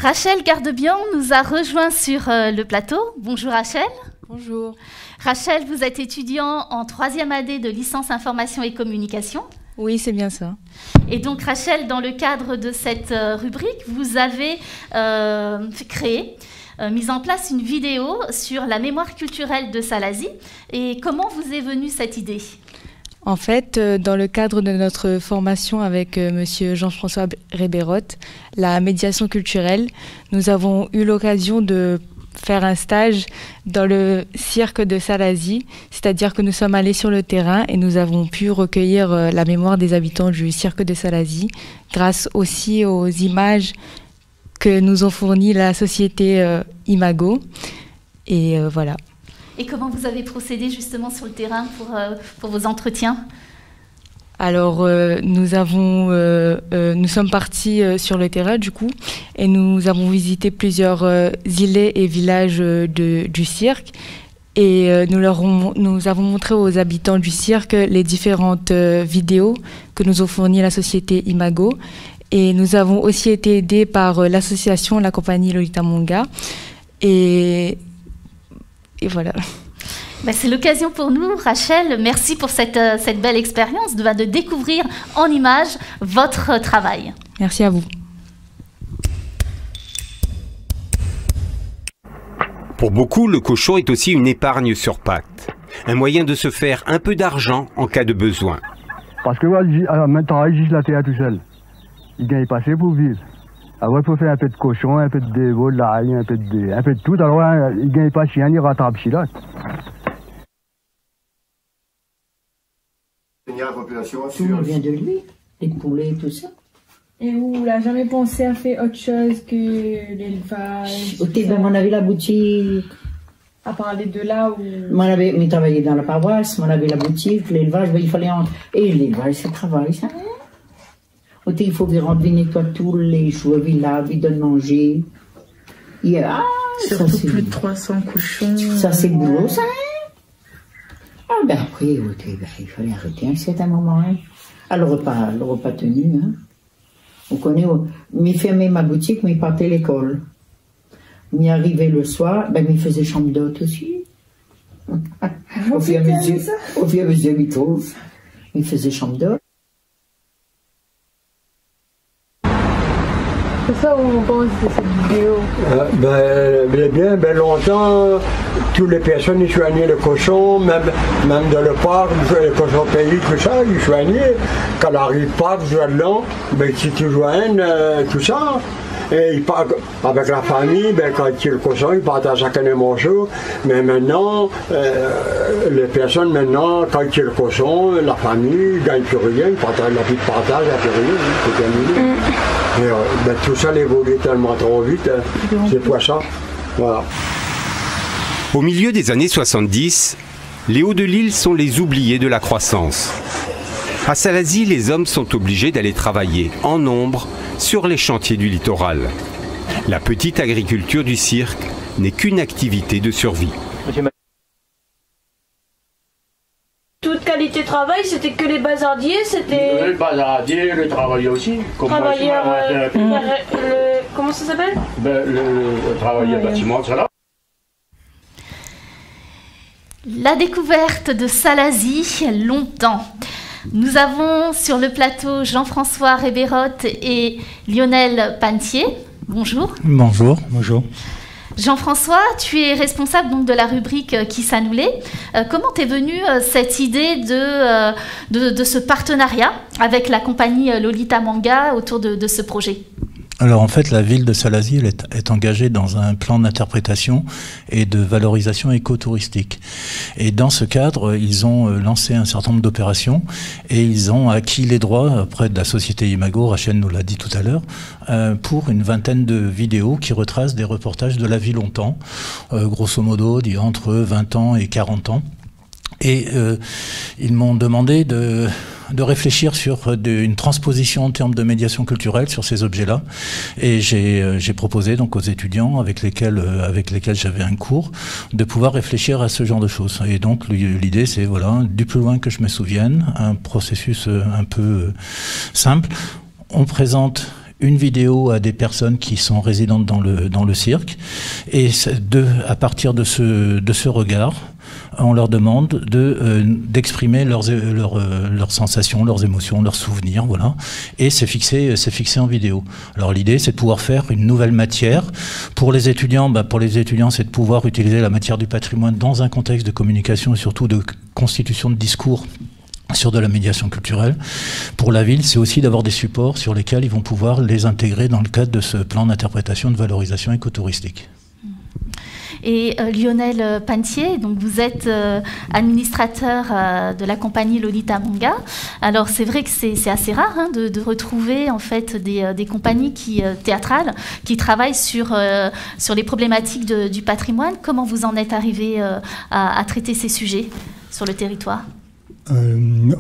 Rachel Gardebian nous a rejoint sur le plateau. Bonjour Rachel. Bonjour. Rachel, vous êtes étudiant en 3e année de licence information et communication. Oui, c'est bien ça. Et donc Rachel, dans le cadre de cette rubrique, vous avez mis en place une vidéo sur la mémoire culturelle de Salazie. Et comment vous est venue cette idée ? En fait, dans le cadre de notre formation avec monsieur Jean-François Rébérotte, la médiation culturelle, nous avons eu l'occasion de faire un stage dans le cirque de Salazie, c'est-à-dire que nous sommes allés sur le terrain et nous avons pu recueillir la mémoire des habitants du cirque de Salazie, grâce aussi aux images que nous ont fournies la société Imago. Et voilà. Et comment vous avez procédé justement sur le terrain pour vos entretiens ? Alors, nous sommes partis sur le terrain du coup, et nous avons visité plusieurs îlets et villages du cirque. Et nous avons montré aux habitants du cirque les différentes vidéos que nous a fournies la société Imago. Et nous avons aussi été aidés par l'association, la compagnie Lolita Monga. Et voilà. Ben, c'est l'occasion pour nous, Rachel, merci pour cette belle expérience de découvrir en images votre travail. Merci à vous. Pour beaucoup, le cochon est aussi une épargne sur pattes, un moyen de se faire un peu d'argent en cas de besoin. Parce que maintenant, il juste la terre tout seul. Il gagne pas assez pour vivre. Alors, il faut faire un peu de cochon, un peu de volaille, un peu de tout. Alors, il ne gagne pas chien, il rattrape chien. Tout vient de lui, les poulets, tout ça. Et où il n'a jamais pensé à faire autre chose que l'élevage. Au Tibet, on avait la boutique. À parler de là où. On travaillait dans la paroisse, on avait la boutique, l'élevage, il fallait et l'élevage, c'est le travail, ça. Il faut qu'il nettoie tous les jours, il lave, il donne manger. Surtout plus de 300 cochons. Ça, c'est boulot, ça. Ah, ben après, il fallait arrêter à un certain moment. Hein. Alors, le repas tenu. Hein. On connaît, mais fermait ma boutique, mais il partait à l'école. Il arrivait le soir, ben, il faisait chambre d'hôte aussi. Au fur et à mesure, il faisait chambre d'hôte. C'est ça où on pense de cette vidéo. Bien longtemps, toutes les personnes ils soignaient le cochon, même dans le parc, le cochon pays, tout ça, ils soignaient. Quand arrive le parc, si tu joignes, tout ça. Et il part avec la famille, quand il y a le cochon, ils partent à chacun des morceaux. Mais maintenant, les personnes, quand il y a le cochon, la famille, ils ne gagnent plus rien, ils partent la vie de partage, il n'y a plus rien, c'est terminé. Et, tout ça évolue tellement trop vite, c'est pour ça. Voilà. Au milieu des années 70, les Hauts-de-l'Île sont les oubliés de la croissance. À Salazie, les hommes sont obligés d'aller travailler en nombre sur les chantiers du littoral. La petite agriculture du cirque n'est qu'une activité de survie. Toute qualité de travail, c'était que les bazardiers, c'était... Les bazardiers, les travailleurs aussi. Travailleurs... comment ça s'appelle? Le travailleur bâtiment, ça là. La découverte de Salazie, longtemps. Nous avons sur le plateau Jean-François Rébérotte et Lionel Pantier. Bonjour. Bonjour, bonjour. Jean-François, tu es responsable donc de la rubrique Qui ça nous l'est. Comment t'es venue cette idée de ce partenariat avec la compagnie Lolita Manga autour de ce projet ? Alors en fait, la ville de Salazie est engagée dans un plan d'interprétation et de valorisation écotouristique. Et dans ce cadre, ils ont lancé un certain nombre d'opérations et ils ont acquis les droits auprès de la société Imago, Rachel nous l'a dit tout à l'heure, pour une vingtaine de vidéos qui retracent des reportages de la vie longtemps, grosso modo, entre 20 ans et 40 ans. Et ils m'ont demandé de réfléchir sur une transposition en termes de médiation culturelle sur ces objets-là. Et j'ai proposé donc aux étudiants avec lesquels j'avais un cours de pouvoir réfléchir à ce genre de choses. Et donc l'idée c'est voilà, du plus loin que je me souvienne, un processus un peu simple. On présente une vidéo à des personnes qui sont résidentes dans le cirque, et à partir de ce regard, on leur demande d'exprimer leurs sensations, leurs émotions, leurs souvenirs, voilà. Et c'est fixé en vidéo. Alors l'idée, c'est de pouvoir faire une nouvelle matière. Pour les étudiants, c'est de pouvoir utiliser la matière du patrimoine dans un contexte de communication et surtout de constitution de discours sur de la médiation culturelle. Pour la ville, c'est aussi d'avoir des supports sur lesquels ils vont pouvoir les intégrer dans le cadre de ce plan d'interprétation de valorisation écotouristique. Et Lionel Pantier, donc vous êtes administrateur de la compagnie Lolita Manga. Alors c'est vrai que c'est assez rare hein, de retrouver en fait des compagnies théâtrales qui travaillent sur les problématiques du patrimoine. Comment vous en êtes arrivé à traiter ces sujets sur le territoire ?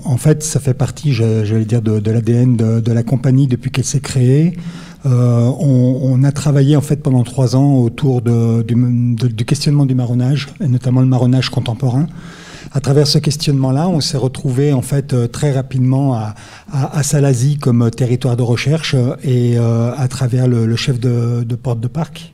En fait, ça fait partie, j'allais dire, de l'ADN de la compagnie depuis qu'elle s'est créée. On a travaillé en fait pendant 3 ans autour du questionnement du marronnage, et notamment le marronnage contemporain. À travers ce questionnement-là, on s'est retrouvé en fait très rapidement à Salazie comme territoire de recherche et à travers le chef de Porte de Parc.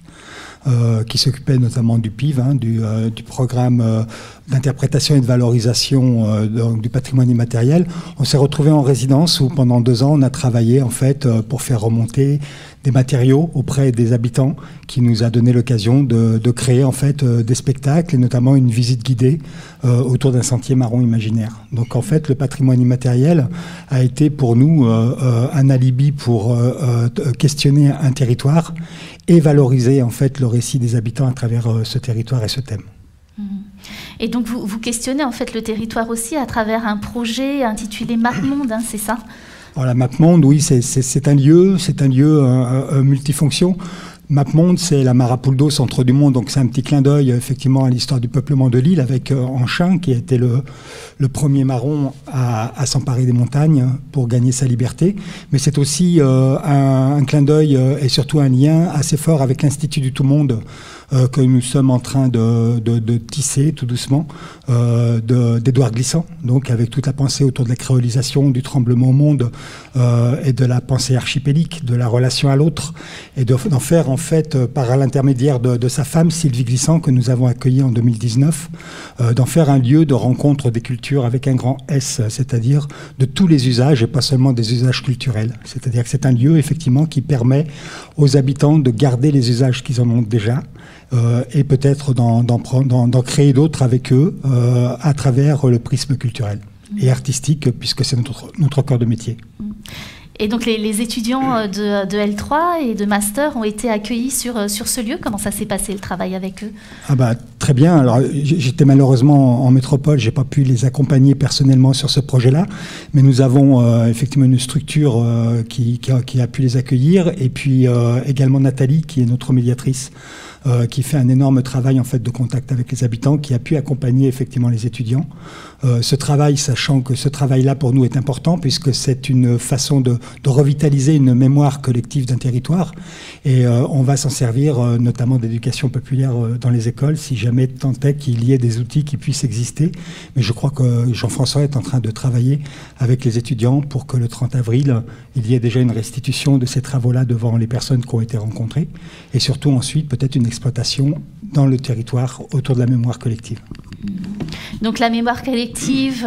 Qui s'occupait notamment du PIV, hein, du programme d'interprétation et de valorisation du patrimoine immatériel. On s'est retrouvé en résidence où pendant 2 ans on a travaillé en fait pour faire remonter des matériaux auprès des habitants, qui nous a donné l'occasion de créer en fait des spectacles et notamment une visite guidée autour d'un sentier marron imaginaire. Donc en fait le patrimoine immatériel a été pour nous un alibi pour questionner un territoire et valoriser en fait le récit des habitants à travers ce territoire et ce thème. Et donc vous questionnez en fait le territoire aussi à travers un projet intitulé MapMonde, hein, c'est ça ? Voilà, MapMonde, oui, c'est un lieu multifonction. MapMonde, c'est la Marapouldo, centre du monde, donc c'est un petit clin d'œil effectivement à l'histoire du peuplement de l'île avec Anchin, qui a été le premier marron à s'emparer des montagnes pour gagner sa liberté. Mais c'est aussi un clin d'œil et surtout un lien assez fort avec l'Institut du Tout-Monde que nous sommes en train de tisser tout doucement, d'Édouard Glissant, donc avec toute la pensée autour de la créolisation, du tremblement au monde et de la pensée archipélique, de la relation à l'autre, et d'en faire en fait, par l'intermédiaire de sa femme Sylvie Glissant, que nous avons accueillie en 2019, d'en faire un lieu de rencontre des cultures avec un grand S, c'est-à-dire de tous les usages et pas seulement des usages culturels. C'est-à-dire que c'est un lieu effectivement qui permet aux habitants de garder les usages qu'ils en ont déjà, et peut-être d'en créer d'autres avec eux à travers le prisme culturel et artistique, puisque c'est notre cœur de métier. Et donc les étudiants de L3 et de Master ont été accueillis sur ce lieu. Comment ça s'est passé le travail avec eux ? Très bien. Alors j'étais malheureusement en métropole, j'ai pas pu les accompagner personnellement sur ce projet-là, mais nous avons effectivement une structure qui a pu les accueillir, et puis également Nathalie, qui est notre médiatrice, qui fait un énorme travail en fait de contact avec les habitants, qui a pu accompagner effectivement les étudiants. Ce travail, sachant que ce travail-là pour nous est important, puisque c'est une façon de revitaliser une mémoire collective d'un territoire, et on va s'en servir notamment d'éducation populaire dans les écoles, si jamais tant est qu'il y ait des outils qui puissent exister. Mais je crois que Jean-François est en train de travailler avec les étudiants pour que le 30 avril, il y ait déjà une restitution de ces travaux-là devant les personnes qui ont été rencontrées, et surtout ensuite peut-être une exploitation dans le territoire autour de la mémoire collective. Donc la mémoire collective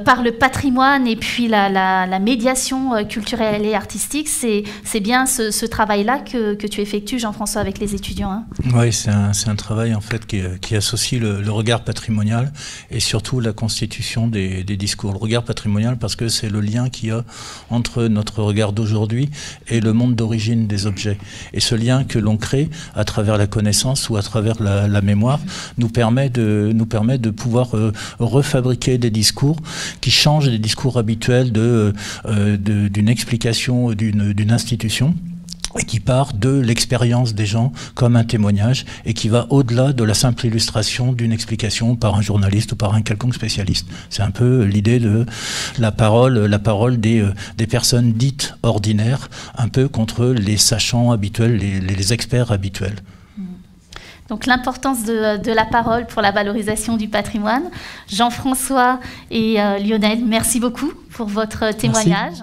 par le patrimoine et puis la médiation culturelle et artistique, c'est bien ce travail-là que tu effectues, Jean-François, avec les étudiants, hein ? Oui, c'est un travail en fait qui associe le regard patrimonial et surtout la constitution des discours. Le regard patrimonial parce que c'est le lien qu'il y a entre notre regard d'aujourd'hui et le monde d'origine des objets. Et ce lien que l'on crée à travers la connaissance ou à travers la mémoire nous permet de pouvoir refabriquer des discours qui changent des discours habituels d'une explication d'une institution, et qui part de l'expérience des gens comme un témoignage et qui va au-delà de la simple illustration d'une explication par un journaliste ou par un quelconque spécialiste. C'est un peu l'idée de la parole des personnes dites ordinaires, un peu contre les sachants habituels, les experts habituels. Donc l'importance de la parole pour la valorisation du patrimoine. Jean-François et Lionel, merci beaucoup pour votre témoignage. Merci.